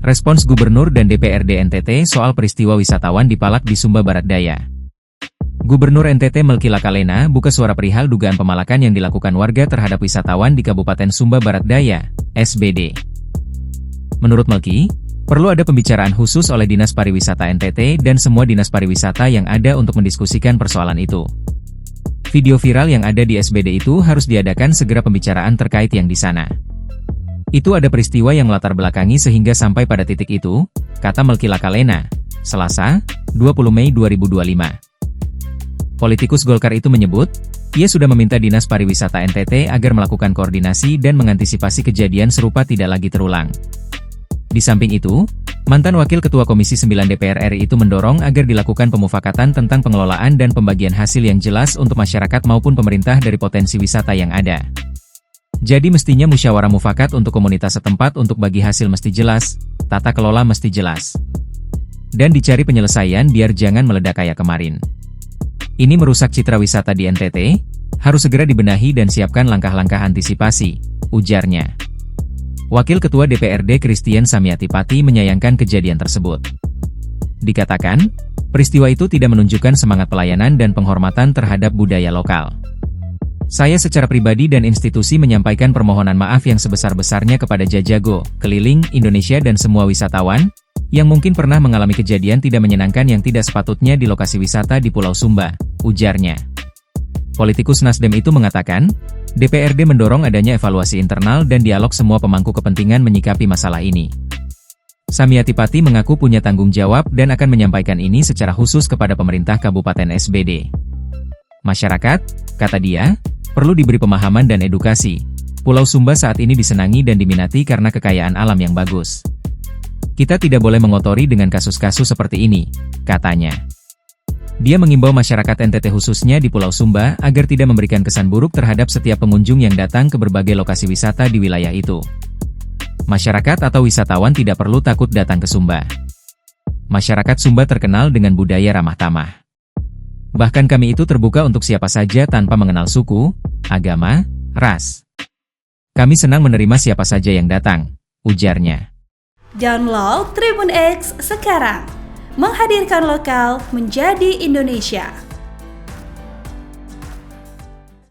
Respons Gubernur dan DPRD NTT soal peristiwa wisatawan dipalak di Sumba Barat Daya. Gubernur NTT Melky Lakalena buka suara perihal dugaan pemalakan yang dilakukan warga terhadap wisatawan di Kabupaten Sumba Barat Daya, SBD. Menurut Melky, perlu ada pembicaraan khusus oleh Dinas Pariwisata NTT dan semua dinas pariwisata yang ada untuk mendiskusikan persoalan itu. Video viral yang ada di SBD itu harus diadakan segera pembicaraan terkait yang di sana. Itu ada peristiwa yang melatar belakangi sehingga sampai pada titik itu, kata Melky Lakalena, Selasa, 20 Mei 2025. Politikus Golkar itu menyebut, ia sudah meminta Dinas Pariwisata NTT agar melakukan koordinasi dan mengantisipasi kejadian serupa tidak lagi terulang. Di samping itu, mantan Wakil Ketua Komisi 9 DPR RI itu mendorong agar dilakukan pemufakatan tentang pengelolaan dan pembagian hasil yang jelas untuk masyarakat maupun pemerintah dari potensi wisata yang ada. Jadi mestinya musyawarah mufakat untuk komunitas setempat untuk bagi hasil mesti jelas, tata kelola mesti jelas. Dan dicari penyelesaian biar jangan meledak kayak kemarin. Ini merusak citra wisata di NTT, harus segera dibenahi dan siapkan langkah-langkah antisipasi, ujarnya. Wakil Ketua DPRD Christian Samyatipati menyayangkan kejadian tersebut. Dikatakan, peristiwa itu tidak menunjukkan semangat pelayanan dan penghormatan terhadap budaya lokal. Saya secara pribadi dan institusi menyampaikan permohonan maaf yang sebesar-besarnya kepada Jajago, Keliling, Indonesia dan semua wisatawan, yang mungkin pernah mengalami kejadian tidak menyenangkan yang tidak sepatutnya di lokasi wisata di Pulau Sumba, ujarnya. Politikus Nasdem itu mengatakan, DPRD mendorong adanya evaluasi internal dan dialog semua pemangku kepentingan menyikapi masalah ini. Samyatipati mengaku punya tanggung jawab dan akan menyampaikan ini secara khusus kepada pemerintah Kabupaten SBD. Masyarakat, kata dia, perlu diberi pemahaman dan edukasi. Pulau Sumba saat ini disenangi dan diminati karena kekayaan alam yang bagus. Kita tidak boleh mengotori dengan kasus-kasus seperti ini, katanya. Dia mengimbau masyarakat NTT khususnya di Pulau Sumba agar tidak memberikan kesan buruk terhadap setiap pengunjung yang datang ke berbagai lokasi wisata di wilayah itu. Masyarakat atau wisatawan tidak perlu takut datang ke Sumba. Masyarakat Sumba terkenal dengan budaya ramah tamah. Bahkan kami itu terbuka untuk siapa saja tanpa mengenal suku, agama, ras. Kami senang menerima siapa saja yang datang, ujarnya. Download Tribun X sekarang, menghadirkan lokal menjadi Indonesia.